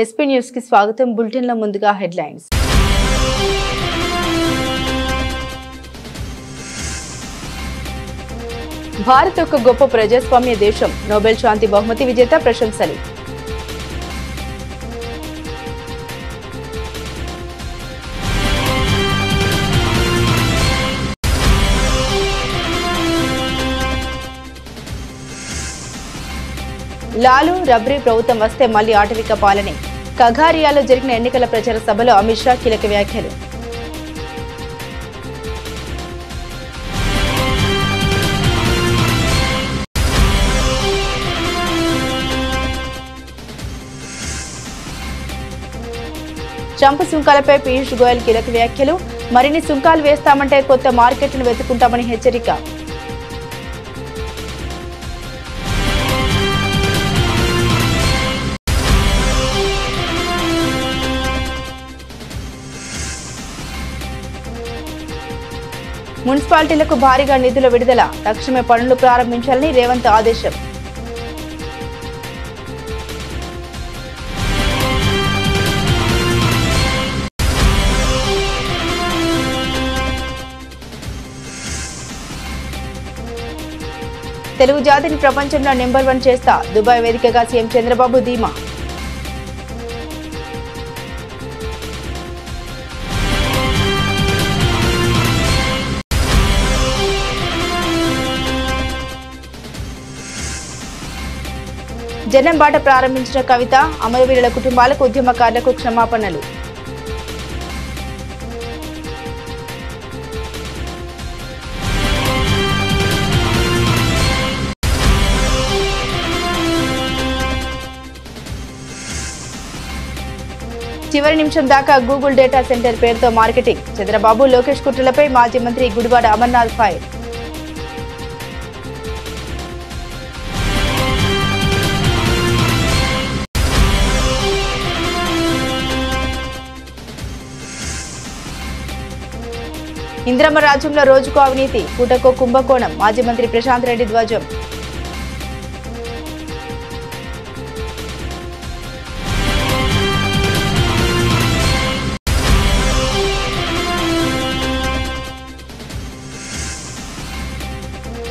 SP news కి స్వాగతం. Bulletin లో ముందుగా హెడ్లైన్స్. భారత్ ఒక గొప్ప ప్రజాస్వామ్య దేశం. నోబెల్ శాంతి బహుమతి విజేత ప్రశంసలు. లాలు రబ్రీ ప్రభుత్వం వస్తే మళ్లీ ఆటవిక పాలనే. కగారియాలో జరిగిన ఎన్నికల ప్రచార సభలో అమిత్ షా కీలక వ్యాఖ్యలు. ట్రంప్ సుంకాలపై పీయూష్ గోయల్ కీలక వ్యాఖ్యలు. మరిన్ని సుంకాలు వేస్తామంటే కొత్త మార్కెట్లను వెతుకుంటామని హెచ్చరిక. మున్సిపాలిటీలకు భారీగా నిధుల విడుదల. తక్షణమే పనులు ప్రారంభించాలని రేవంత్ ఆదేశం. తెలుగు జాతిని ప్రపంచంలో నెంబర్ 1 చేస్తా. దుబాయ్ వేదికగా సీఎం చంద్రబాబు ధీమా. జనం బాట ప్రారంభించిన కవిత. అమరవీరుల కుటుంబాలకు, ఉద్యమకారులకు క్షమాపణలు. చివరి నిమిషం దాకా గూగుల్ డేటా సెంటర్ పేరుతో మార్కెటింగ్. చంద్రబాబు లోకేష్ కుట్రలపై మాజీ మంత్రి గుడివాడ అమర్నాథ్ ఫైర్. ఇంద్రమ్మ రాజ్యంలో రోజుకో అవినీతి, పూటకో కుంభకోణం. మాజీ మంత్రి ప్రశాంత్ రెడ్డి ధ్వజం.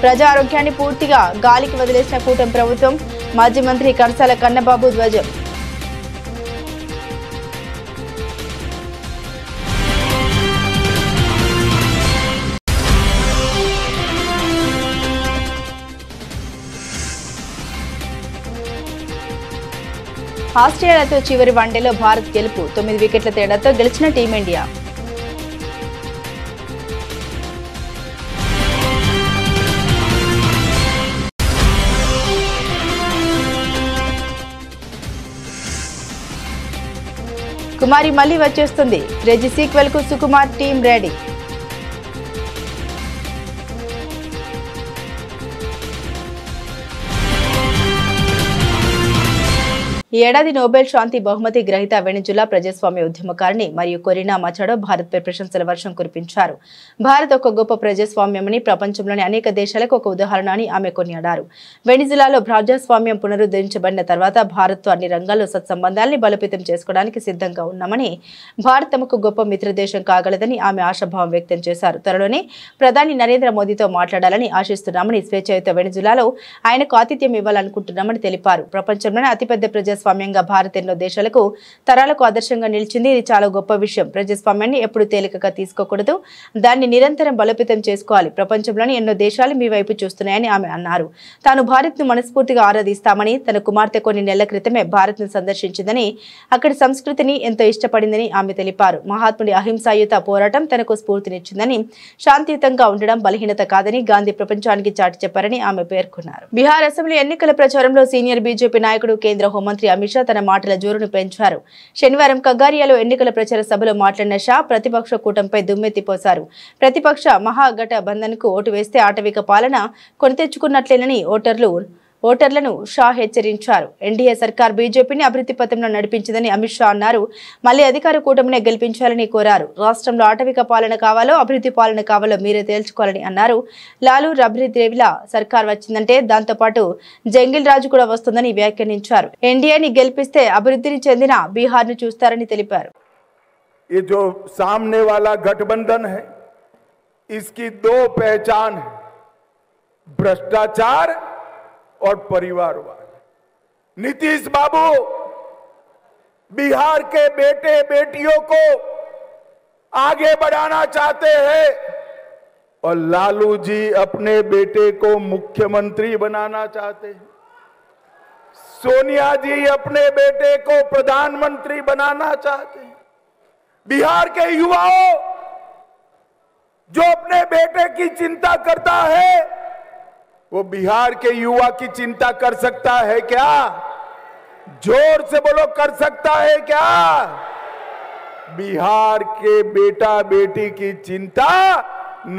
ప్రజా ఆరోగ్యాన్ని పూర్తిగా గాలికి వదిలేసిన కూటమి ప్రభుత్వం. మాజీ మంత్రి కర్సాల కన్నబాబు ధ్వజం. ఆస్ట్రేలియాతో చివరి వన్డేలో భారత్ గెలుపు. 9 వికెట్ల తేడాతో గెలిచిన టీమిండియా. కుమారి మళ్లీ వచ్చేస్తుంది. క్రేజీ సీక్వెల్ కు సుకుమార్ టీం రెడీ. ఈ ఏడాది నోబెల్ శాంతి బహుమతి గ్రహీత వెనిజులా ప్రజాస్వామ్య ఉద్యమకారిణి మరియు కొరినా మచాడో భారత్పై ప్రశంసల వర్షం కురిపించారు. భారత్ ఒక గొప్ప ప్రజాస్వామ్యమని, ప్రపంచంలోని అనేక దేశాలకు ఒక ఉదాహరణ అని ఆమె కొనియాడారు. వెనిజులాలో ప్రజాస్వామ్యం పునరుద్ధరించబడిన తర్వాత భారత్తో అన్ని రంగాల్లో సత్సంబంధాలని బలోపేతం చేసుకోవడానికి సిద్ధంగా ఉన్నామని, భారత్ తమకు గొప్ప మిత్రదేశం కాగలదని ఆమె ఆశాభావం వ్యక్తం చేశారు. త్వరలోనే ప్రధాని నరేంద్ర మోదీతో మాట్లాడాలని ఆశిస్తున్నామని, స్వేచ్ఛాయుత వెనిజులాలో ఆయనకు ఆతిథ్యం ఇవ్వాలనుకుంటున్నామని తెలిపారు. ప్రపంచంలోనే అతిపెద్ద ప్రజాస్వామ్యంగా భారత్ ఎన్నో దేశాలకు, తరాలకు ఆదర్శంగా నిలిచింది. ఇది చాలా గొప్ప విషయం. ప్రజాస్వామ్యాన్ని ఎప్పుడు తేలికగా తీసుకోకూడదు, దాన్ని నిరంతరం బలోపేతం చేసుకోవాలి. ప్రపంచంలోని ఎన్నో దేశాలు మీ వైపు చూస్తున్నాయని ఆమె అన్నారు. తాను భారత్ ను మనస్ఫూర్తిగా ఆరాధిస్తామని, తన కుమార్తె కొన్ని నెలల క్రితమే భారత్ ను సందర్శించిందని, అక్కడి సంస్కృతిని ఎంతో ఇష్టపడిందని ఆమె తెలిపారు. మహాత్ముడి అహింసాయుత పోరాటం తనకు స్ఫూర్తినిచ్చిందని, శాంతియుతంగా ఉండడం బలహీనత కాదని గాంధీ ప్రపంచానికి చాటి చెప్పారని ఆమె పేర్కొన్నారు. బీహార్ అసెంబ్లీ ఎన్నికల ప్రచారంలో సీనియర్ బీజేపీ నాయకుడు, కేంద్ర హోంమంత్రి అమిత్ షా తన మాటల జోరును పెంచారు. శనివారం కగారియాలో ఎన్నికల ప్రచార సభలో మాట్లాడిన షా ప్రతిపక్ష కూటమిపై దుమ్మెత్తిపోశారు. ప్రతిపక్ష మహాగఠబంధన్ కు ఓటు వేస్తే ఆటవిక పాలన కొని తెచ్చుకున్నట్లేనని, ఓటర్లు ఓటర్లను షా హెచ్చరించారు. ఎన్డీఏ సర్కార్ బీజేపీని అభివృద్ధి పథంలో నడిపించిందని అమిత్ షా అన్నారు. మళ్లీ అధికార కూటమినే గెలిపించాలని కోరారు. రాష్ట్రంలో ఆటవిక పాలన కావాలో అభివృద్ధి పాలన కావాలో మీరే తేల్చుకోవాలని అన్నారు. లాలూ రబ్రీ దేవిల సర్కార్ వచ్చిందంటే దాంతో పాటు జంగిల్ రాజు కూడా వస్తుందని వ్యాఖ్యానించారు. ఎన్డీఏని గెలిపిస్తే అభివృద్ధిని చెందిన బీహార్ ను చూస్తారని తెలిపారు. ये जो सामने वाला गठबंधन है इसकी दो पहचान है, भ्रष्टाचार और परिवारवाद। नीतीश बाबू बिहार के बेटे बेटियों को आगे बढ़ाना चाहते हैं और लालू जी अपने बेटे को मुख्यमंत्री बनाना चाहते हैं। सोनिया जी अपने बेटे को प्रधानमंत्री बनाना चाहते हैं। बिहार के युवाओं जो अपने बेटे की चिंता करता है वो बिहार के युवा की चिंता कर सकता है क्या? जोर से बोलो, कर सकता है क्या? बिहार के बेटा बेटी की चिंता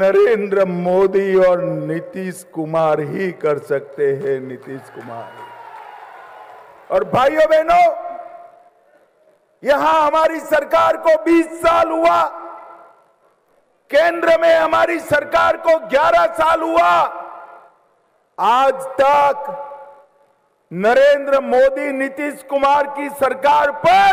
नरेंद्र मोदी और नीतीश कुमार ही कर सकते हैं। नीतीश कुमार। और भाइयों बहनों, यहां हमारी सरकार को 20 साल हुआ, केंद्र में हमारी सरकार को 11 साल हुआ। आज तक नरेंद्र मोदी नीतीश कुमार की सरकार पर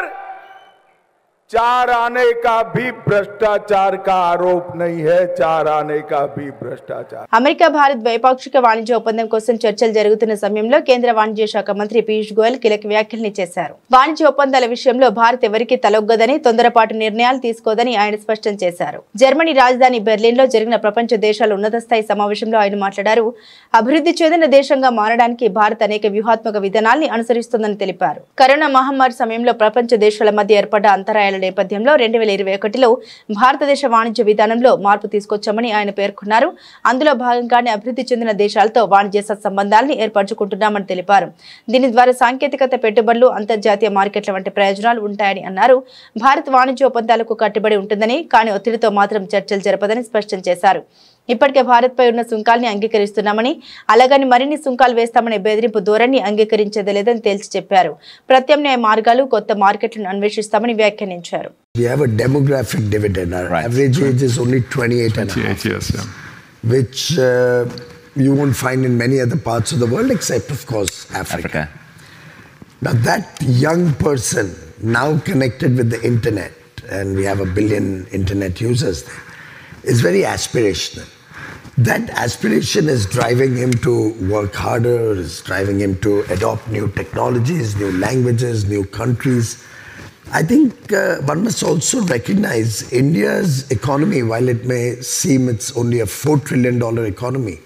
4 आने का भी भ्रष्टाचार का आरोप नहीं है। 4 आने का भी भ्रष्टाचार। అమెరికా భారత్ ద్వైపాక్షిక వాణిజ్య ఒప్పందం కోసం చర్చలు జరుగుతున్న సమయంలో కేంద్ర వాణిజ్య శాఖ మంత్రి పీయూష్ గోయల్ కీలక వ్యాఖ్యలు చేశారు. వాణిజ్య ఒప్పందాల విషయంలో భారత్ ఎవరికీ తలొగ్గదని, తొందరపాటు నిర్ణయాలు తీసుకోదని ఆయన స్పష్టం చేశారు. జర్మనీ రాజధాని బెర్లిన్ లో జరిగిన ప్రపంచ దేశాల ఉన్నత స్థాయి సమావేశంలో ఆయన మాట్లాడారు. అభివృద్ధి చెందిన దేశంగా మారడానికి భారత్ అనేక వ్యూహాత్మక విధానాల్ని అనుసరిస్తుందని తెలిపారు. కరోనా మహమ్మారి సమయంలో ప్రపంచ దేశాల మధ్య ఏర్పడ్డ అంతరాయాల నేపథ్యంలో 2021లో భారతదేశ వాణిజ్య విధానంలో మార్పు తీసుకొచ్చామని ఆయన పేర్కొన్నారు. అందులో భాగంగానే అభివృద్ధి చెందిన దేశాలతో వాణిజ్య సత్సంబంధాలను ఏర్పరచుకుంటున్నామని తెలిపారు. దీని ద్వారా సాంకేతికత, పెట్టుబడులు, అంతర్జాతీయ మార్కెట్ల వంటి ప్రయోజనాలు ఉంటాయని అన్నారు. భారత్ వాణిజ్య ఒప్పందాలకు కట్టుబడి ఉంటుందని, కానీ ఒత్తిడితో మాత్రం చర్చలు జరపదని స్పష్టం చేశారు. ఇప్పటికే భారత్పై ఉన్న సుంకాల్ని అంగీకరిస్తున్నామని, అలాగని మరిన్ని సుంకాలు వేస్తామనే బెదిరింపు ధోరణి అంగీకరించేది లేదని తేల్చి చెప్పారు. ప్రత్యామ్నాయ మార్గాలు, కొత్త మార్కెట్లను అన్వేషిస్తామని వ్యాఖ్యానించారు. We have a demographic dividend. Our average age is only 28 years, yeah. Which you won't find in many other parts of the world, except of course Africa. Now that young person now connected with the internet, and we have 1 billion internet users there, is very aspirational. That aspiration is driving him to work harder, is driving him to adopt new technologies, new languages, new countries. I think one must also recognize India's economy, while it may seem it's only a $4 trillion economy,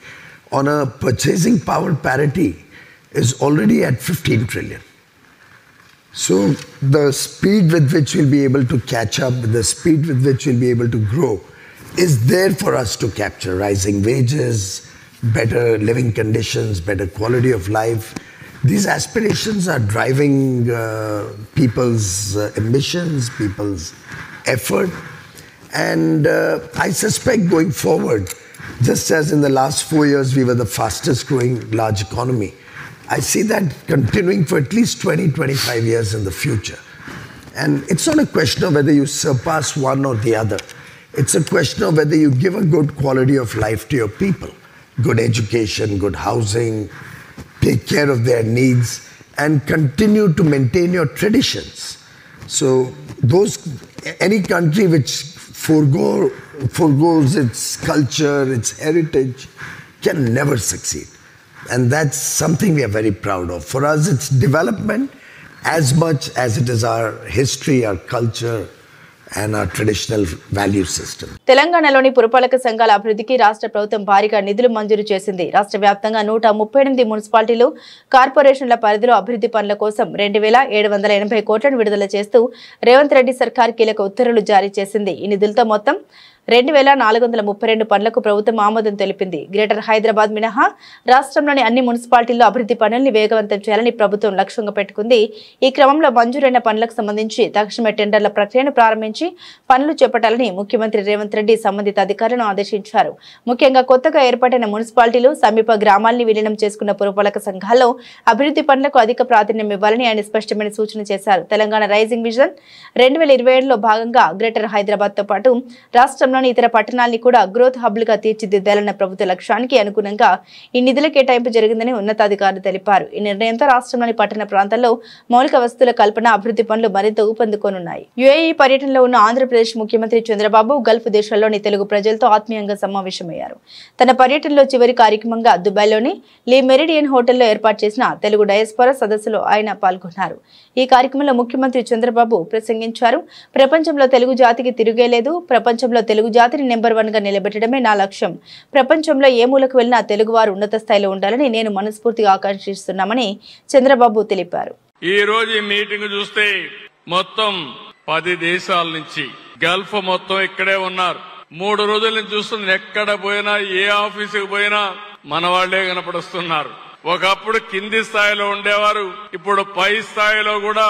on a purchasing power parity is already at 15 trillion. So the speed with which we'll be able to catch up, the speed with which we'll be able to grow, is there for us to capture. Rising wages, better living conditions, better quality of life. These aspirations are driving people's ambitions, people's effort. And I suspect going forward, just as in the last 4 years we were the fastest growing large economy, I see that continuing for at least 20-25 years in the future. And it's not a question of whether you surpass one or the other. It's a question of whether you give a good quality of life to your people. Good education, good housing, take care of their needs, and continue to maintain your traditions. So any country which forgoes its culture, its heritage, can never succeed. And that's something we are very proud of. For us, it's development as much as it is our history, our culture, and our traditional value system. తెలంగాణలోని పురపాలక సంఘాల అభివృద్ధికి రాష్ట్ర ప్రభుత్వం భారీగా నిధులు మంజూరు చేసింది. రాష్ట్ర వ్యాప్తంగా 138 మున్సిపాలిటీలు, కార్పొరేషన్ల పరిధిలో అభివృద్ధి పనుల కోసం 2780 కోట్లను విడుదల చేస్తూ రేవంత్ రెడ్డి సర్కార్ కీలక ఉత్తర్వులు జారీ చేసింది. ఈ నిధులతో మొత్తం 2432 పనులకు ప్రభుత్వం ఆమోదం తెలిపింది. గ్రేటర్ హైదరాబాద్ మినహా రాష్ట్రంలోని అన్ని మున్సిపాలిటీల్లో అభివృద్ధి పనుల్ని వేగవంతం చేయాలని ప్రభుత్వం లక్ష్యంగా పెట్టుకుంది. ఈ క్రమంలో మంజూరైన పనులకు సంబంధించి తక్షణమే టెండర్ల ప్రక్రియను ప్రారంభించి పనులు చేపట్టాలని ముఖ్యమంత్రి రేవంత్ రెడ్డి సంబంధిత అధికారులను ఆదేశించారు. ముఖ్యంగా కొత్తగా ఏర్పాటైన మున్సిపాలిటీలు, సమీప గ్రామాల్ని విలీనం చేసుకున్న పురపాలక సంఘాల్లో అభివృద్ధి పనులకు అధిక ప్రాధాన్యం ఇవ్వాలని ఆయన స్పష్టమైన సూచన చేశారు. తెలంగాణ రైజింగ్ విజన్ 2027లో భాగంగా గ్రేటర్ హైదరాబాద్ తో పాటు రాష్ట్రంలోని ఇతర పట్టణాల్ని కూడా గ్రోత్ హబ్లుగా తీర్చిదిద్దాలన్న ప్రభుత్వ లక్ష్యానికి అనుగుణంగా ఈ నిధుల కేటాయింపు జరిగిందని ఉన్నతాధికారులు తెలిపారు. ఈ నిర్ణయంతో రాష్ట్రంలోని పట్టణ ప్రాంతాల్లో మౌలిక వసతుల కల్పన, అభివృద్ధి పనులు మరింత ఊపందుకోనున్నాయి. యుఏఈ పర్యటనలో ఉన్న ఆంధ్రప్రదేశ్ ముఖ్యమంత్రి చంద్రబాబు గల్ఫ్ దేశాల్లోని తెలుగు ప్రజలతో ఆత్మీయంగా సమావేశమయ్యారు. తన పర్యటనలో చివరి కార్యక్రమంగా దుబాయ్లోని లీ మెరిడియన్ హోటల్లో ఏర్పాటు చేసిన తెలుగు డయాస్పోరా సదస్సులో ఆయన పాల్గొన్నారు. ఈ కార్యక్రమంలో ముఖ్యమంత్రి చంద్రబాబు ప్రసంగించారు. ప్రపంచంలో తెలుగు జాతికి తిరుగేలేదు. ప్రపంచంలో తెలుగు జాతిని నెంబర్ 1 గా నిలబెట్టడమే నా లక్ష్యం. ప్రపంచంలో ఏ మూలకు వెళ్లినా తెలుగువారు ఉన్నత స్థాయిలో ఉండాలని నేను మనస్ఫూర్తిగా ఆకాంక్షిస్తున్నామని చంద్రబాబు తెలిపారు. ఈ రోజు ఈ మీటింగ్ చూస్తే మొత్తం 10 దేశాల నుంచి గల్ఫ్ మొత్తం ఇక్కడే ఉన్నారు. 3 రోజుల నుంచి చూస్తుంది. ఎక్కడ పోయినా, ఏ ఆఫీసుకు పోయినా మన వాళ్లే కనపడుస్తున్నారు. ఒకప్పుడు కింది స్థాయిలో ఉండేవారు, ఇప్పుడు పై స్థాయిలో కూడా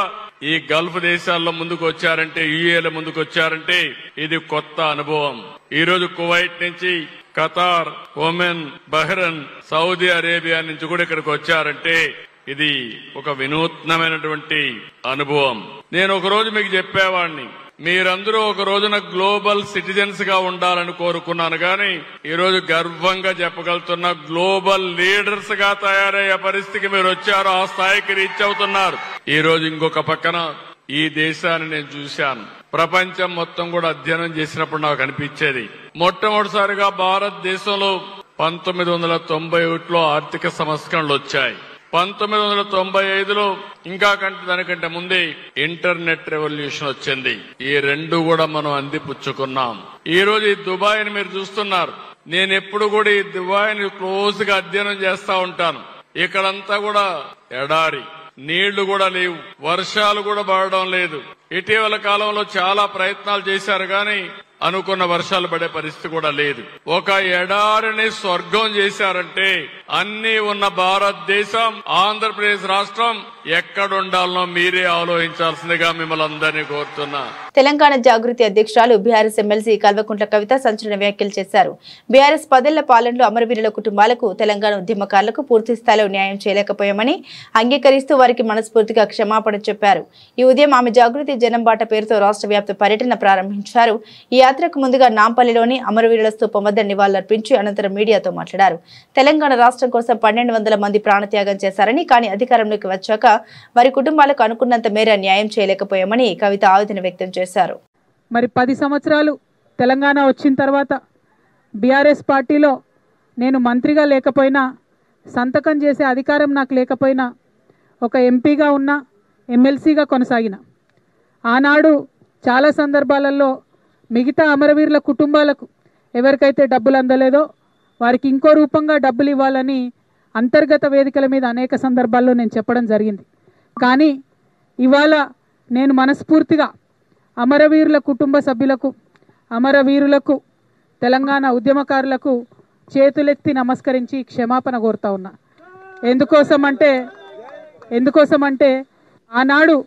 ఈ గల్ఫ్ దేశాల్లో ముందుకు వచ్చారంటే, యుఏలో ముందుకు వచ్చారంటే ఇది కొత్త అనుభవం. ఈ రోజు కువైట్ నుంచి, Qatar, Oman, Bahrain, Saudi Arabia నుంచి కూడా ఇక్కడికి వచ్చారంటే ఇది ఒక వినూత్నమైనటువంటి అనుభవం. నేను ఒక రోజు మీకు చెప్పేవాడిని, మీరందరూ ఒక రోజున గ్లోబల్ సిటిజన్స్ గా ఉండాలని కోరుకున్నాను. కానీ ఈ రోజు గర్వంగా చెప్పగలుగుతున్న గ్లోబల్ లీడర్స్ గా తయారయ్యే పరిస్థితికి మీరు వచ్చారు. ఆ స్థాయికి రీచ్ అవుతున్నారు. ఈ రోజు ఇంకొక పక్కన ఈ దేశాన్ని నేను చూశాను. ప్రపంచం మొత్తం కూడా అధ్యయనం చేసినప్పుడు నాకు అనిపించేది, మొట్టమొదటిసారిగా భారతదేశంలో 1991లో ఆర్థిక సంస్కరణలు వచ్చాయి. 1995లో ఇంకా దానికంటే ముందే ఇంటర్నెట్ రెవల్యూషన్ వచ్చింది. ఈ 2 కూడా మనం అందిపుచ్చుకున్నాం. ఈ రోజు ఈ దుబాయ్ని మీరు చూస్తున్నారు. నేను ఎప్పుడు కూడా ఈ దుబాయ్ని క్లోజ్ గా అధ్యయనం చేస్తా ఉంటాను. ఇక్కడంతా కూడా ఎడారి, నీళ్లు కూడా లేవు, వర్షాలు కూడా పడడం లేదు. ఇటీవల కాలంలో చాలా ప్రయత్నాలు చేశారు కానీ అనుకున్న వర్షాలు పడే పరిస్థితి కూడా లేదు. ఒక ఎడారిని స్వర్గం చేశారంటే అన్ని ఉన్న భారతదేశం, ఆంధ్రప్రదేశ్ రాష్ట్రం ఎక్కడుండాలనో మీరే ఆలోచించాల్సిందిగా మిమ్మల్ని అందరినీ కోరుతున్నా. తెలంగాణ జాగృతి అధ్యక్షురాలు బీఆర్ఎస్ ఎమ్మెల్సీ కల్వకుంట్ల కవిత సంచలన వ్యాఖ్యలు చేశారు. బీఆర్ఎస్ 10 ఏళ్ల పాలనలో అమరవీరుల కుటుంబాలకు, తెలంగాణ ఉద్యమకారులకు పూర్తి స్థాయిలో న్యాయం చేయలేకపోయామని అంగీకరిస్తూ వారికి మనస్ఫూర్తిగా క్షమాపణ చెప్పారు. ఈ ఉదయం ఆమె జాగృతి జనం బాట పేరుతో రాష్ట్ర వ్యాప్త పర్యటన ప్రారంభించారు. ఈ యాత్రకు ముందుగా నాంపల్లిలోని అమరవీరుల స్తూపం వద్ద నివాళులర్పించి అనంతరం మీడియాతో మాట్లాడారు. తెలంగాణ రాష్ట్రం కోసం 1200 మంది ప్రాణత్యాగం చేశారని, కానీ అధికారంలోకి వచ్చాక వారి కుటుంబాలకు అనుకున్నంత మేర న్యాయం చేయలేకపోయామని కవిత ఆవేదన వ్యక్తం చేశారు. మరి 10 సంవత్సరాలు తెలంగాణ వచ్చిన తర్వాత బీఆర్ఎస్ పార్టీలో నేను మంత్రిగా లేకపోయినా, సంతకం చేసే అధికారం నాకు లేకపోయినా, ఒక ఎంపీగా ఉన్న, ఎమ్మెల్సీగా కొనసాగిన. ఆనాడు చాలా సందర్భాలలో మిగతా అమరవీరుల కుటుంబాలకు ఎవరికైతే డబ్బులు అందలేదో వారికి ఇంకో రూపంగా డబ్బులు ఇవ్వాలని అంతర్గత వేదికల మీద అనేక సందర్భాల్లో నేను చెప్పడం జరిగింది. కానీ ఇవాళ నేను మనస్ఫూర్తిగా అమరవీరుల కుటుంబ సభ్యులకు, అమరవీరులకు, తెలంగాణ ఉద్యమకారులకు చేతులెత్తి నమస్కరించి క్షమాపణ కోరుతా ఉన్నా. ఎందుకోసమంటే ఆనాడు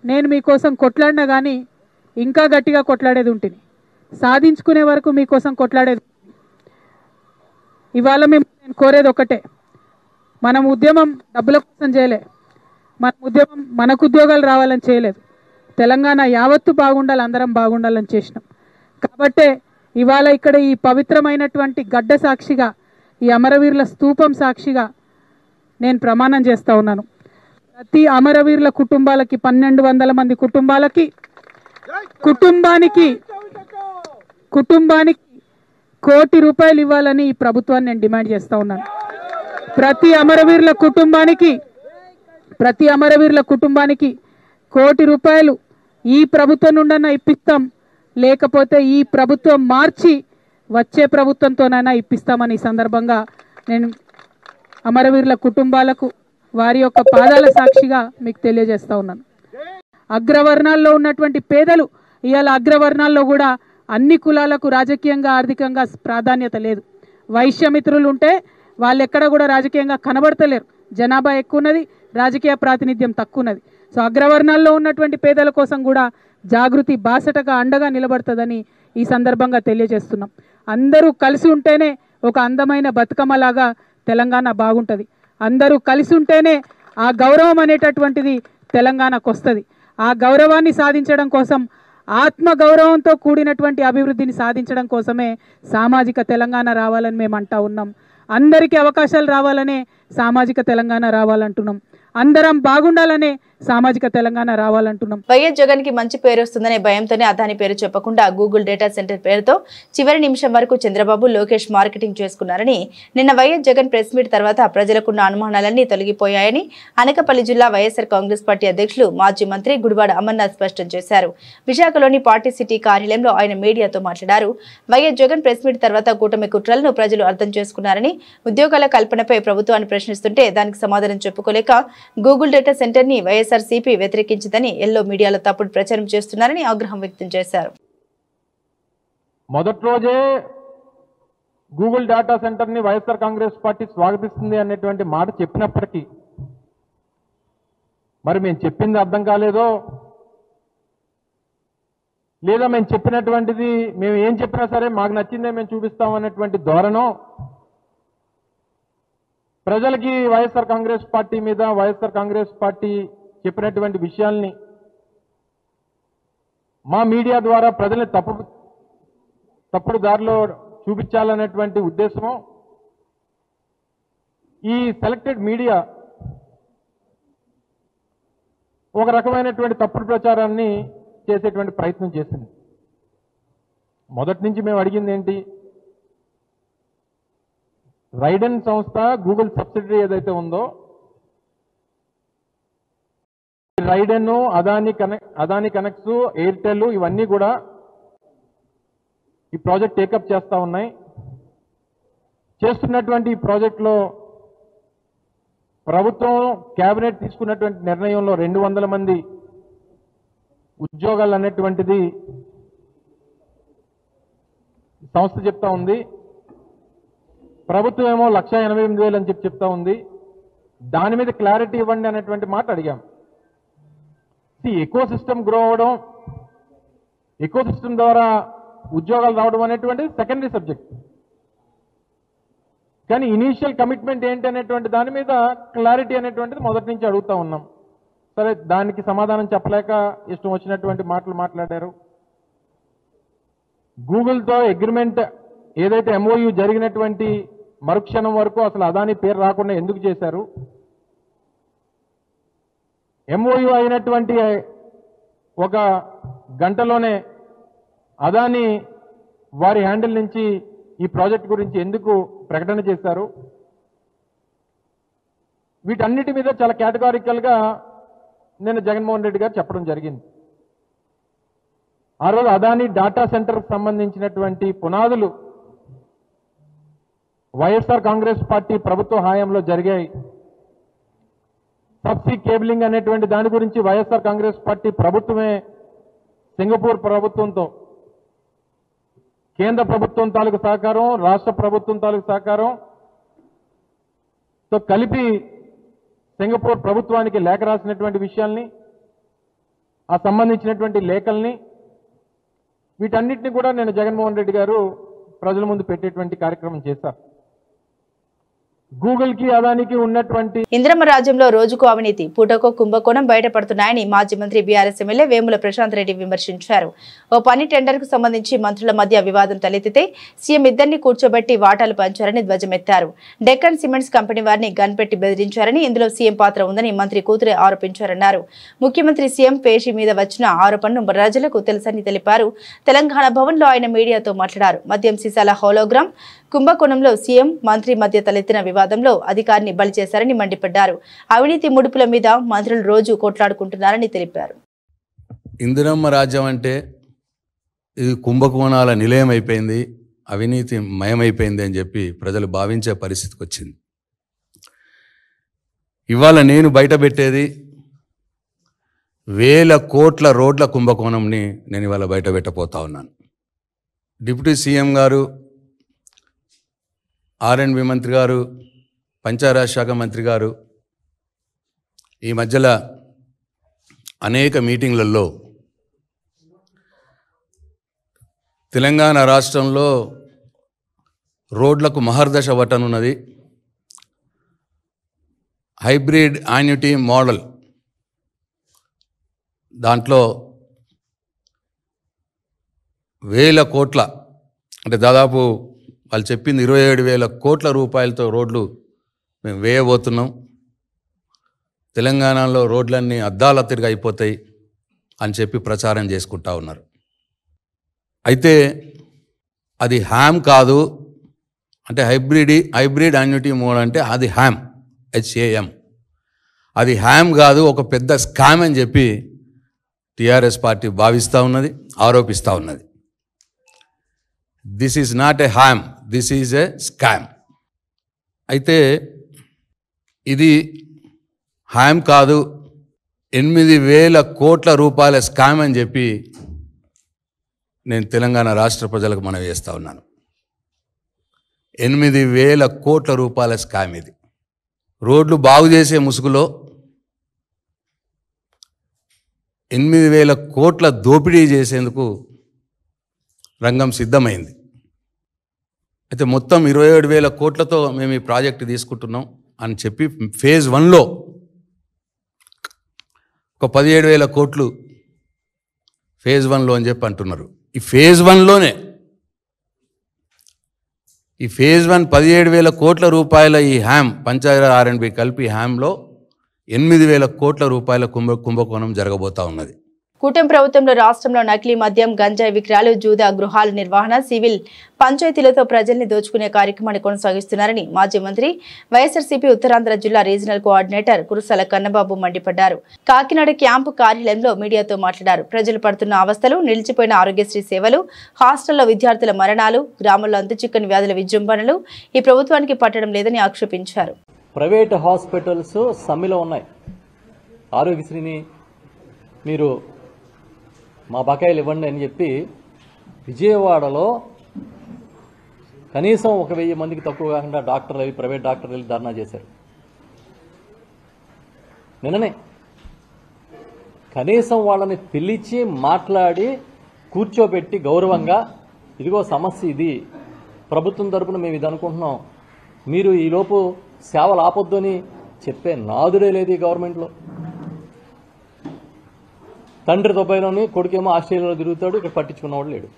నేను మీకోసం కొట్లాడినా కానీ ఇంకా గట్టిగా కొట్లాడేది ఉంటుంది, సాధించుకునే వరకు మీకోసం కొట్లాడేది. ఇవాళ నేను కోరేది ఒకటే, మనం ఉద్యమం డబ్బుల కోసం చేయలే, మన ఉద్యమం మనకు ఉద్యోగాలు రావాలని చేయలేదు, తెలంగాణ యావత్తు బాగుండాలి, అందరం బాగుండాలని చేసినాం. కాబట్టే ఇవాళ ఇక్కడ ఈ పవిత్రమైనటువంటి గడ్డ సాక్షిగా, ఈ అమరవీరుల స్తూపం సాక్షిగా నేను ప్రమాణం చేస్తూ ఉన్నాను. ప్రతి అమరవీరుల కుటుంబాలకి, 1200 మంది కుటుంబానికి కుటుంబానికి ₹1 కోటి ఇవ్వాలని ఈ ప్రభుత్వాన్ని నేను డిమాండ్ చేస్తూ ఉన్నాను. ప్రతి అమరవీరుల కుటుంబానికి ₹1 కోటి ఈ ప్రభుత్వం నుండన్నా ఇప్పిస్తాం, లేకపోతే ఈ ప్రభుత్వం మార్చి వచ్చే ప్రభుత్వంతోనైనా ఇప్పిస్తామని ఈ సందర్భంగా నేను అమరవీరుల కుటుంబాలకు వారి యొక్క పాదాల సాక్షిగా మీకు తెలియజేస్తా ఉన్నాను. అగ్రవర్ణాల్లో ఉన్నటువంటి పేదలు ఇవాళ అగ్రవర్ణాల్లో కూడా అన్ని కులాలకు రాజకీయంగా ఆర్థికంగా ప్రాధాన్యత లేదు. వైశ్యమిత్రులు ఉంటే వాళ్ళు ఎక్కడ కూడా రాజకీయంగా కనబడతలేరు. జనాభా ఎక్కువ ఉన్నది, రాజకీయ ప్రాతినిధ్యం తక్కువ ఉన్నది. సో అగ్రవర్ణాల్లో ఉన్నటువంటి పేదల కోసం కూడా జాగృతి బాసటగా అండగా నిలబడుతుందని ఈ సందర్భంగా తెలియజేస్తున్నాం. అందరూ కలిసి ఉంటేనే ఒక అందమైన బతుకమ్మలాగా తెలంగాణ బాగుంటుంది. అందరూ కలిసి ఉంటేనే ఆ గౌరవం అనేటటువంటిది తెలంగాణకు వస్తుంది. ఆ గౌరవాన్ని సాధించడం కోసం, ఆత్మ గౌరవంతో కూడినటువంటి అభివృద్ధిని సాధించడం కోసమే సామాజిక తెలంగాణ రావాలని మేము అంటా ఉన్నాం. అందరికీ అవకాశాలు రావాలనే సామాజిక తెలంగాణ రావాలంటున్నాం. అందరం బాగుండాలనే సామాజిక తెలంగాణ రావాలంటున్నాం. వైఎస్ జగన్ కి మంచి పేరు వస్తుందనే భయంతోనే అదాని పేరు చెప్పకుండా గూగుల్ డేటా సెంటర్ పేరుతో చివరి నిమిషం వరకు చంద్రబాబు, లోకేష్ మార్కెటింగ్ చేసుకున్నారని నిన్న వైఎస్ జగన్ ప్రెస్ మీట్ తర్వాత ప్రజలకున్న అనుమానాలన్నీ తొలగిపోయాయని అనకాపల్లి జిల్లా వైఎస్ఆర్ కాంగ్రెస్ పార్టీ అధ్యక్షులు మాజీ మంత్రి గుడివాడ అమర్నాథ్ స్పష్టం చేశారు. విశాఖలోని పార్టీ సిటీ కార్యాలయంలో ఆయన మీడియాతో మాట్లాడారు. వైఎస్ జగన్ ప్రెస్ మీట్ తర్వాత కూటమి కుట్రలను ప్రజలు అర్థం చేసుకున్నారని, ఉద్యోగాల కల్పనపై ప్రభుత్వాన్ని ప్రశ్నిస్తుంటే దానికి సమాధానం చెప్పుకోలేక గూగుల్ డేటా సెంటర్ ని వైఎస్ఆర్సీపీ వ్యతిరేకించిందని ఎల్లో మీడియాలో తప్పుడు ప్రచారం చేస్తున్నారని ఆగ్రహం వ్యక్తం చేశారు. మొదటి రోజే గూగుల్ డేటా సెంటర్ ని వైఎస్ఆర్ కాంగ్రెస్ పార్టీ స్వాగతిస్తుంది అనేటువంటి మాట చెప్పినప్పటికీ మరి మేము చెప్పింది అర్థం కాలేదో, లేదా మేము చెప్పినటువంటిది మేము ఏం చెప్పినా సరే మాకు నచ్చిందే మేము చూపిస్తాం అనేటువంటి ధోరణో ప్రజలకి వైఎస్ఆర్ కాంగ్రెస్ పార్టీ మీద వైఎస్ఆర్ కాంగ్రెస్ పార్టీ చెప్పినటువంటి విషయాల్ని మా మీడియా ద్వారా ప్రజల్ని తప్పుడు దారిలో చూపించాలనేటువంటి ఉద్దేశము ఈ సెలెక్టెడ్ మీడియా ఒక రకమైనటువంటి తప్పుడు ప్రచారాన్ని చేసేటువంటి ప్రయత్నం చేసింది. మొదటి నుంచి మేము అడిగింది ఏంటి, రైడెన్ సంస్థ గూగుల్ సబ్సిడరీ ఏదైతే ఉందో రైడెన్, అదాని కనెక్ట్స్, ఎయిర్టెల్ ఇవన్నీ కూడా ఈ ప్రాజెక్ట్ టేకప్ చేస్తా ఉన్నాయి. చేస్తున్నటువంటి ఈ ప్రాజెక్టులో ప్రభుత్వం కేబినెట్ తీసుకున్నటువంటి నిర్ణయంలో 200 మంది ఉద్యోగాలు అనేటువంటిది సంస్థ చెప్తా ఉంది. ప్రభుత్వం ఏమో 1,88,000 అని చెప్తా ఉంది. దాని మీద క్లారిటీ ఇవ్వండి అనేటువంటి మాట అడిగాం. ఎకో సిస్టమ్ గ్రో అవడం, ఎకో సిస్టమ్ ద్వారా ఉద్యోగాలు రావడం అనేటువంటిది సెకండరీ సబ్జెక్ట్. కానీ ఇనీషియల్ కమిట్మెంట్ ఏంటి అనేటువంటి దాని మీద క్లారిటీ అనేటువంటిది మొదటి నుంచి అడుగుతా ఉన్నాం. సరే, దానికి సమాధానం చెప్పలేక ఇష్టం వచ్చినటువంటి మాటలు మాట్లాడారు. గూగుల్తో అగ్రిమెంట్ ఏదైతే ఎంఓయూ జరిగినటువంటి మరుక్షణం వరకు అసలు అదాని పేరు రాకుండా ఎందుకు చేశారు? ఎంఓయూ అయినటువంటి ఒక గంటలోనే అదాని వారి హ్యాండిల్ నుంచి ఈ ప్రాజెక్ట్ గురించి ఎందుకు ప్రకటన చేశారు? వీటన్నిటి మీద చాలా కేటగారికల్గా నిన్న జగన్మోహన్ రెడ్డి గారు చెప్పడం జరిగింది. ఆ రోజు అదాని డేటా సెంటర్కి సంబంధించినటువంటి పునాదులు వైఎస్ఆర్ కాంగ్రెస్ పార్టీ ప్రభుత్వ హయాంలో జరిగాయి. సబ్సీ కేబులింగ్ అనేటువంటి దాని గురించి వైఎస్ఆర్ కాంగ్రెస్ పార్టీ ప్రభుత్వమే సింగపూర్ ప్రభుత్వంతో, కేంద్ర ప్రభుత్వం తాలూకు సహకారం, రాష్ట్ర ప్రభుత్వం తాలూకు సహకారంతో కలిపి సింగపూర్ ప్రభుత్వానికి లేఖ రాసినటువంటి విషయాల్ని, ఆ సంబంధించినటువంటి లేఖల్ని, వీటన్నిటిని కూడా నేను జగన్మోహన్ రెడ్డి గారు ప్రజల ముందు పెట్టేటువంటి కార్యక్రమం చేశారు. గూగుల్ కి అదానికి ఉన్నటువంటి ఇంద్రమ్మ రాజ్యంలో రోజుకు అవినీతి, పూటకో కుంభకోణం బయటపడుతున్నాయని మాజీ మంత్రి బీఆర్ఎస్ ఎమ్మెల్యే వేముల ప్రశాంత్ రెడ్డి విమర్శించారు. ఓ పని టెండర్ కు సంబంధించి మంత్రుల మధ్య వివాదం తలెత్తితే సీఎం ఇద్దరిని కూర్చోబెట్టి వాటాలు పంచారని ధ్వజమెత్తారు. డెక్కన్ సిమెంట్స్ కంపెనీ వారిని గన్ పెట్టి బెదిరించారని, ఇందులో సీఎం పాత్ర ఉందని మంత్రి కూతురే ఆరోపించారన్నారు. ముఖ్యమంత్రి సీఎం పేషి మీద వచ్చిన ఆరోపణను ప్రజలకు తెలుసని తెలిపారు. తెలంగాణ భవన్ లో ఆయన మీడియాతో మాట్లాడారు. మద్యం సీసాల హోలోగ్రామ్ కుంభకోణంలో సీఎం మంత్రి మధ్య తలెత్తిన వివాదంలో అధికారిని బలి చేశారని మండిపడ్డారు. అవినీతి ముడుపుల మీద మంత్రులు రోజు కొట్లాడుకుంటున్నారని తెలిపారు. ఇందిరమ్మ రాజ్యం అంటే ఇది కుంభకోణాల నిలయం అయిపోయింది, అవినీతి మయమైపోయింది అని చెప్పి ప్రజలు భావించే పరిస్థితికి వచ్చింది. ఇవాళ నేను బయటపెట్టేది 1000 కోట్ల రోడ్ల కుంభకోణంని నేను ఇవాళ బయట పెట్టబోతా ఉన్నాను. డిప్యూటీ సీఎం గారు, ఆర్ఎండ్బి మంత్రి గారు, పంచాయరాజ్ శాఖ మంత్రి గారు ఈ మధ్యలో అనేక మీటింగ్లలో తెలంగాణ రాష్ట్రంలో రోడ్లకు మహర్దశ పట్టనున్నది, హైబ్రిడ్ యాన్యుటీ మోడల్, దాంట్లో వేల కోట్ల అంటే దాదాపు వాళ్ళు చెప్పింది 27,000 కోట్ల రూపాయలతో రోడ్లు మేము వేయబోతున్నాం. తెలంగాణలో రోడ్లన్నీ అద్దాలత్తిరిగా అయిపోతాయి అని చెప్పి ప్రచారం చేసుకుంటా ఉన్నారు. అయితే అది హ్యామ్ కాదు, అంటే హైబ్రిడ్ యాన్యుటీ మోడల్ అంటే అది హ్యామ్, HAM. అది హ్యామ్ కాదు, ఒక పెద్ద స్కామ్ అని చెప్పి టీఆర్ఎస్ పార్టీ భావిస్తూ ఉన్నది, ఆరోపిస్తూ ఉన్నది. This is not a ham, this is a scam. అయితే ఇది హ్యామ్ కాదు, 8,000 కోట్ల రూపాయల స్కామ్ అని చెప్పి నేను తెలంగాణ రాష్ట్ర ప్రజలకు మనవి చేస్తూ ఉన్నాను. 8,000 కోట్ల రూపాయల స్కామ్ ఇది. రోడ్లు బాగు చేసే ముసుగులో 8,000 కోట్ల దోపిడీ చేసేందుకు రంగం సిద్ధమైంది. అయితే మొత్తం 27,000 కోట్లతో మేము ఈ ప్రాజెక్టు తీసుకుంటున్నాం అని చెప్పి ఫేజ్ 1లో ఒక 17,000 కోట్లు ఫేజ్ 1లో అని చెప్పి అంటున్నారు. ఈ ఫేజ్ 1లోనే ఈ ఫేజ్ 1 17,000 కోట్ల రూపాయల ఈ హ్యామ్ పంచాయతీ ఆర్ఎండ్బి కలిపి హ్యామ్లో 8,000 కోట్ల రూపాయల కుంభకోణం జరగబోతా ఉన్నది. కూటమి ప్రభుత్వంలో రాష్ట్రంలో నకిలీ మద్యం, గంజాయి విక్రయాలు, జూదా గృహాల నిర్వహణ, సివిల్ పంచాయతీలతో ప్రజల్ని దోచుకునే కార్యక్రమాన్ని కొనసాగిస్తున్నారని మాజీ మంత్రి, వైఎస్ఆర్సీపీ ఉత్తరాంధ్ర జిల్లా రీజనల్ కోఆర్డినేటర్ కురుసాల కన్నబాబు మండిపడ్డారు. కాకినాడ క్యాంపు కార్యాలయంలో మీడియాతో మాట్లాడారు. ప్రజలు పడుతున్న అవస్థలు, నిలిచిపోయిన ఆరోగ్యశ్రీ సేవలు, హాస్టల్లో విద్యార్థుల మరణాలు, గ్రామంలో అంతుచిక్కని వ్యాధుల విజృంభణలు ఈ ప్రభుత్వానికి పట్టడం లేదని ఆక్షేపించారు. ప్రైవేట్ హాస్పిటల్స్ సమ్మెలో ఉన్నాయి. ఆరోగ్యశ్రీని మీరు మా బకాయిలు ఇవ్వండి అని చెప్పి విజయవాడలో కనీసం 1,000 మందికి తక్కువ కాకుండా డాక్టర్లు అవి ప్రైవేట్ డాక్టర్లు వెళ్ళి ధర్నా చేశారు. నిన్ననే కనీసం వాళ్ళని పిలిచి మాట్లాడి కూర్చోబెట్టి గౌరవంగా, ఇదిగో సమస్య ఇది, ప్రభుత్వం తరపున మేము ఇది అనుకుంటున్నాం, మీరు ఈలోపు సేవలు ఆపొద్దు అని చెప్పే నాదుడే లేదు ఈ గవర్నమెంట్లో. తండ్రి దుబాయ్లోని, కొడుకేమో ఆస్ట్రేలియాలో తిరుగుతాడు, ఇక్కడ పట్టించుకున్నవాడు లేడు.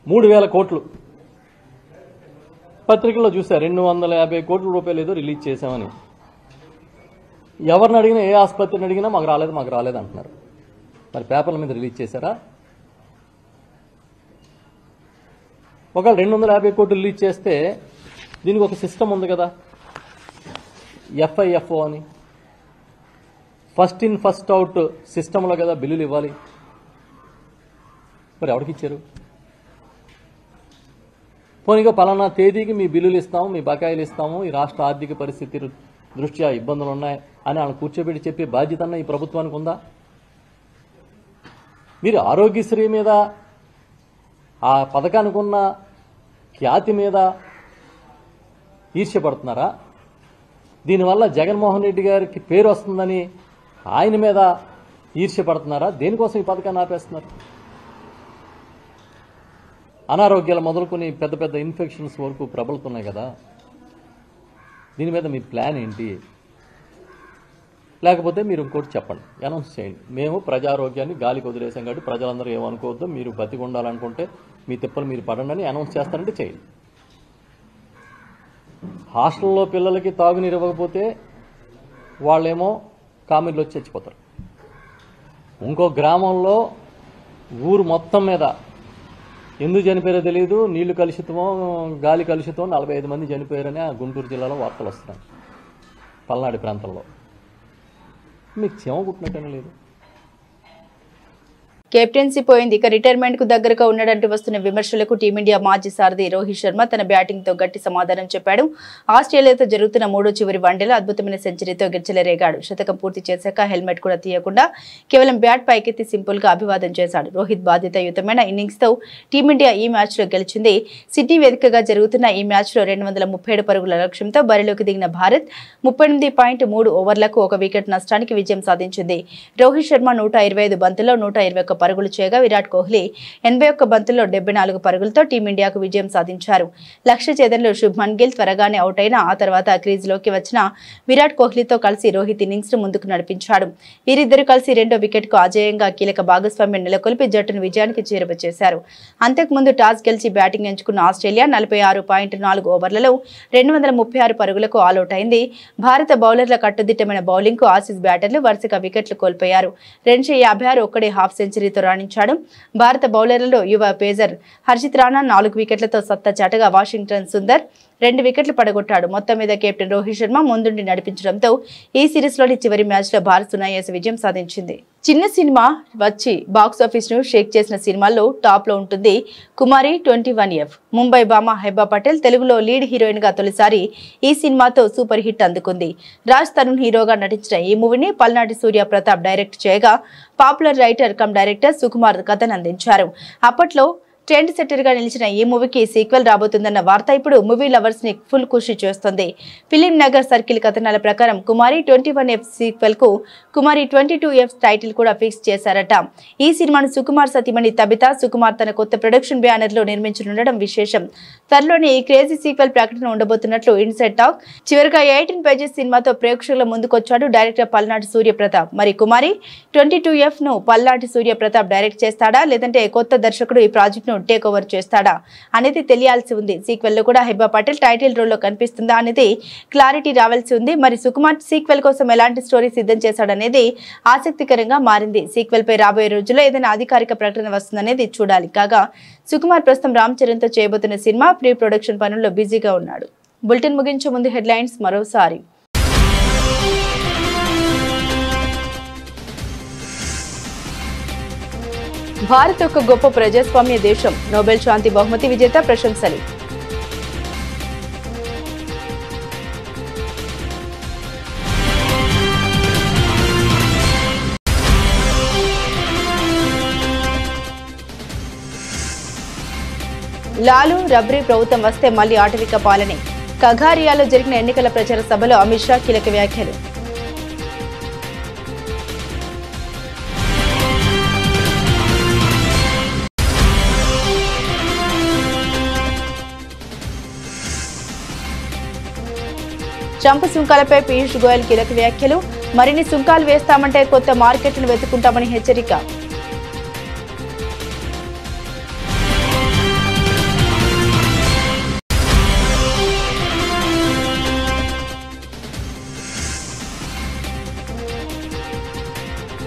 3,000 కోట్లు పత్రికల్లో చూశారు. 250 కోట్ల రూపాయలు ఏదో రిలీజ్ చేశామని. ఎవరిని అడిగినా, ఏ ఆసుపత్రిని అడిగినా మాకు రాలేదు అంటున్నారు. మరి పేపర్ల మీద రిలీజ్ చేశారా? ఒకవేళ 250 కోట్లు రిలీజ్ చేస్తే దీనికి ఒక సిస్టమ్ ఉంది కదా, FIFO అని, ఫస్ట్ ఇన్ ఫస్ట్ అవుట్ సిస్టంలో కదా బిల్లులు ఇవ్వాలి. మరి ఎవరికి ఇచ్చారు? పోనీగా పలానా తేదీకి మీ బిల్లులు ఇస్తాము, మీ బకాయిలు ఇస్తాము, ఈ రాష్ట్ర ఆర్థిక పరిస్థితి దృష్ట్యా ఇబ్బందులు ఉన్నాయి అని వాళ్ళని కూర్చోబెట్టి చెప్పే బాధ్యత అన్న ఈ ప్రభుత్వానికి ఉందా? మీరు ఆరోగ్యశ్రీ మీద, ఆ పథకానికి ఉన్న ఖ్యాతి మీద ఈర్ష్యపడుతున్నారా? దీనివల్ల జగన్మోహన్ రెడ్డి గారికి పేరు వస్తుందని ఆయన మీద ఈర్ష్యపడుతున్నారా? దేనికోసం ఈ పథకాన్ని ఆపేస్తున్నారు? అనారోగ్యాలు మొదలుకొని పెద్ద పెద్ద ఇన్ఫెక్షన్స్ వరకు ప్రబలుతున్నాయి కదా. దీని మీద మీ ప్లాన్ ఏంటి? లేకపోతే మీరు ఇంకోటి చెప్పండి, అనౌన్స్ చేయండి. మేము ప్రజారోగ్యాన్ని గాలికి వదిలేసాం కాబట్టి ప్రజలందరూ ఏమనుకోవద్దు, మీరు బతికి ఉండాలనుకుంటే మీ తిప్పలు మీరు పడండి అని అనౌన్స్ చేస్తారంటే చేయండి. హాస్టల్లో పిల్లలకి తాగునీరు ఇవ్వకపోతే వాళ్ళేమో కామెర్లు వచ్చి చచ్చిపోతారు. ఇంకో గ్రామంలో ఊరు మొత్తం మీద ఎందుకు చనిపోయారో తెలియదు, నీళ్లు కలుషితమో గాలి కలుషితమో 45 మంది చనిపోయారని ఆ గుంటూరు జిల్లాలో వార్తలు వస్తున్నాయి. పల్నాడు ప్రాంతంలో మీకు చెమ కుట్టినట్టనే లేదు. కెప్టెన్సీ పోయింది. ఇక రిటైర్మెంట్ కు దగ్గరగా ఉన్నాడంటూ వస్తున్న విమర్శలకు టీమిండియా మాజీ సారథి రోహిత్ శర్మ తన బ్యాటింగ్ తో గట్టి సమాధానం చెప్పాడు. ఆస్ట్రేలియాతో జరుగుతున్న మూడో చివరి వన్డేలో అద్భుతమైన సెంచరీతో గిర్చలరేగాడు. శతకం పూర్తి చేశాక హెల్మెట్ కూడా తీయకుండా కేవలం బ్యాట్ పైకెత్తి సింపుల్ గా అభివాదం చేశాడు. రోహిత్ బాధ్యతాయుతమైన ఇన్నింగ్స్ తో టీమిండియా ఈ మ్యాచ్ లో గెలిచింది. సిడ్నీ వేదికగా జరుగుతున్న ఈ మ్యాచ్ లో 237 పరుగుల లక్ష్యంతో బరిలోకి దిగిన భారత్ 38.3 ఓవర్లకు 1 వికెట్ నష్టానికి విజయం సాధించింది. రోహిత్ శర్మ 125 బంతుల్లో 121 పరుగులు చేయగా విరాట్ కోహ్లీ 81 బంతుల్లో 74 పరుగులతో టీమిండియాకు విజయం సాధించారు. లక్ష్య ఛేదనలో శుభ్మన్ గిల్ త్వరగానే అవుట్ అయినా ఆ తర్వాత క్రీజ్లోకి వచ్చిన విరాట్ కోహ్లీతో కలిసి రోహిత్ ఇన్నింగ్స్ ను ముందుకు నడిపించాడు. వీరిద్దరూ కలిసి రెండో వికెట్ కు అజేయంగా కీలక భాగస్వామ్యం నెలకొల్పి జట్టును విజయానికి చేరువచేశారు. అంతకుముందు టాస్ గెలిచి బ్యాటింగ్ ఎంచుకున్న ఆస్ట్రేలియా 46.4 ఓవర్లలో 236 పరుగులకు ఆల్అౌట్ అయింది. భారత బౌలర్ల కట్టుదిట్టమైన బౌలింగ్ కు ఆసీస్ బ్యాటర్లు వరుసగా వికెట్లు కోల్పోయారు. 256 ఒక్కడే హాఫ్ సెంచరీతో రాణించాడు. భారత బౌలర్లలో యువ పేసర్ హర్షిత్ రాణా 4 వికెట్లతో సత్తా చాటగా వాషింగ్టన్ సుందర్ 2 వికెట్లు పడగొట్టాడు. మొత్తం మీద కెప్టెన్ రోహిత్ శర్మ ముందుండి నడిపించడంతో ఈ సిరీస్ లోని చివరి మ్యాచ్ లో భారత్ సునాయాస విజయం సాధించింది. చిన్న సినిమా వచ్చి బాక్సాఫీస్ ను షేక్ చేసిన సినిమాల్లో టాప్ లో ఉంటుంది కుమారి 21F. ముంబై భామ హెబా పటేల్ తెలుగులో లీడ్ హీరోయిన్ గా తొలిసారి ఈ సినిమాతో సూపర్ హిట్ అందుకుంది. రాజ్ తరుణ్ హీరోగా నటించిన ఈ మూవీని పల్నాటి సూర్య ప్రతాప్ డైరెక్ట్ చేయగా popular writer cum director Sukumar కథను అందించారు. అప్పట్లో ట్రెండ్ సెట్టర్ గా నిలిచిన ఈ మూవీకి సీక్వెల్ రాబోతుందన్న వార్త ఇప్పుడు మూవీ లవర్స్ ని ఫుల్ ఖుషి చేస్తుంది. ఫిలిం నగర్ సర్కిల్ కథనాల ప్రకారం కుమారి 21F సీక్వెల్ కు కుమారి 22F టైటిల్ కూడా ఫిక్స్ చేశారట. ఈ సినిమాను సుకుమార్ సతీమణి తబితా సుకుమార్ తన కొత్త ప్రొడక్షన్ బ్యానర్ లో నిర్మించనుండడం విశేషం. త్వరలోనే ఈ క్రేజీ సీక్వెల్ ప్రకటన ఉండబోతున్నట్లు ఇన్సైడ్ టాక్. చివరిగా 18 పేజెస్ సినిమాతో ప్రేక్షకుల ముందుకొచ్చాడు డైరెక్టర్ పల్నాటి సూర్య ప్రతాప్. మరి కుమారి 22F ను పల్నాటి సూర్య ప్రతాప్ డైరెక్ట్ చేస్తాడా లేదంటే కొత్త దర్శకుడు ఈ ప్రాజెక్ట్ ను టేక్ ఓవర్ చేస్తాడా అనేది తెలియాల్సి ఉంది. సీక్వెల్ లో కూడా హెబా పటేల్ టైటిల్ రోల్ లో కనిపిస్తుందా అనేది క్లారిటీ రావాల్సి ఉంది. మరి సుకుమార్ సీక్వెల్ కోసం ఎలాంటి స్టోరీ సిద్ధం చేశాడనేది ఆసక్తికరంగా మారింది. సీక్వెల్ పై రాబోయే రోజుల్లో ఏదైనా అధికారిక ప్రకటన వస్తుందనేది చూడాలి. కాగా సుకుమార్ ప్రస్తుతం రామ్ చరణ్ తో చేయబోతున్న సినిమా ప్రీ ప్రొడక్షన్ పనుల్లో బిజీగా ఉన్నాడు. బులెటిన్ ముగించే ముందు హెడ్లైన్స్ మరోసారి. భారత్ ఒక గొప్ప ప్రజాస్వామ్య దేశం. నోబెల్ శాంతి బహుమతి విజేత ప్రశంసలు. లాలు రబ్రీ ప్రభుత్వం వస్తే మళ్లీ ఆటవిక పాలనే. కగారియాలో జరిగిన ఎన్నికల ప్రచార సభలో అమిత్ షా కీలక వ్యాఖ్యలు. ట్రంప్ సుంకాలపై పీయూష్ గోయల్ కీలక వ్యాఖ్యలు. మరిన్ని సుంకాలు వేస్తామంటే కొత్త మార్కెట్లను వెతుకుంటామని హెచ్చరిక.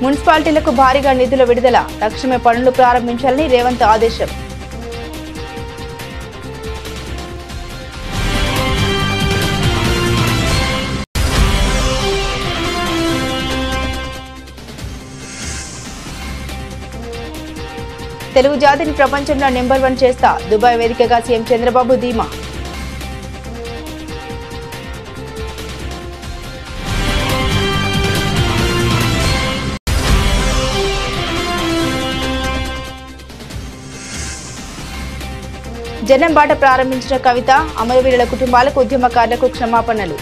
మున్సిపాలిటీలకు భారీగా నిధుల విడుదల. తక్షణమే పనులు ప్రారంభించాలని రేవంత్ ఆదేశం. తెలుగు జాతిని ప్రపంచంలో నెంబర్ 1 చేస్తా. దుబాయ్ వేదికగా సీఎం చంద్రబాబు ధీమా. జనం బాట ప్రారంభించిన కవిత. అమరవీరుల కుటుంబాలకు ఉద్యమకారులకు క్షమాపణలు.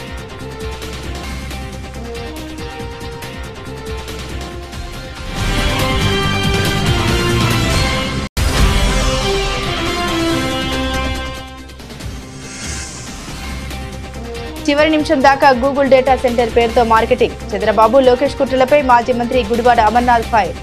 చివరి నిమిషం దాకా గూగుల్ డేటా సెంటర్ పేరుతో మార్కెటింగ్. చంద్రబాబు లోకేష్ కుట్రలపై మాజీ మంత్రి గుడివాడ అమర్నాథ్ ఫైర్.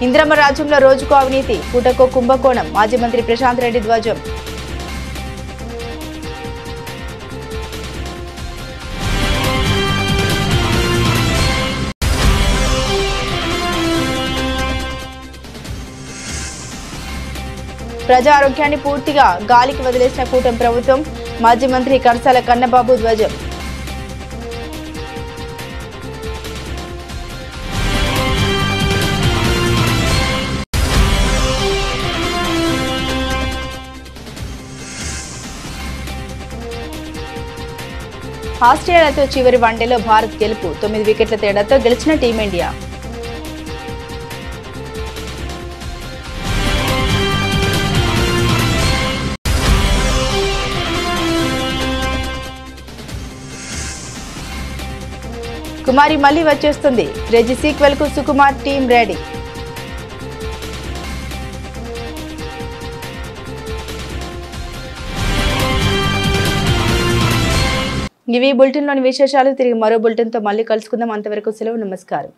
ఇంద్రమ్మ రాజ్యంలో రోజుకో అవినీతి, పూటకో కుంభకోణం. మాజీ మంత్రి ప్రశాంత్ రెడ్డి ధ్వజం. ప్రజా ఆరోగ్యాన్ని పూర్తిగా గాలికి వదిలేసిన కూటమి ప్రభుత్వం. మాజీ మంత్రి కర్సాల కన్నబాబు ధ్వజం. ఆస్ట్రేలియాతో చివరి వన్డేలో భారత్ గెలుపు. 9 వికెట్ల తేడాతో గెలిచిన టీమిండియా. కుమారి మళ్లీ వచ్చేస్తుంది. క్రేజీ సీక్వెల్ కు సుకుమార్ టీం రెడీ. ఇవి బులెటిన్లోని విశేషాలు. తిరిగి మరో బులెటిన్తో మళ్ళీ కలుసుకుందాం. అంతవరకు సెలవు. నమస్కారం.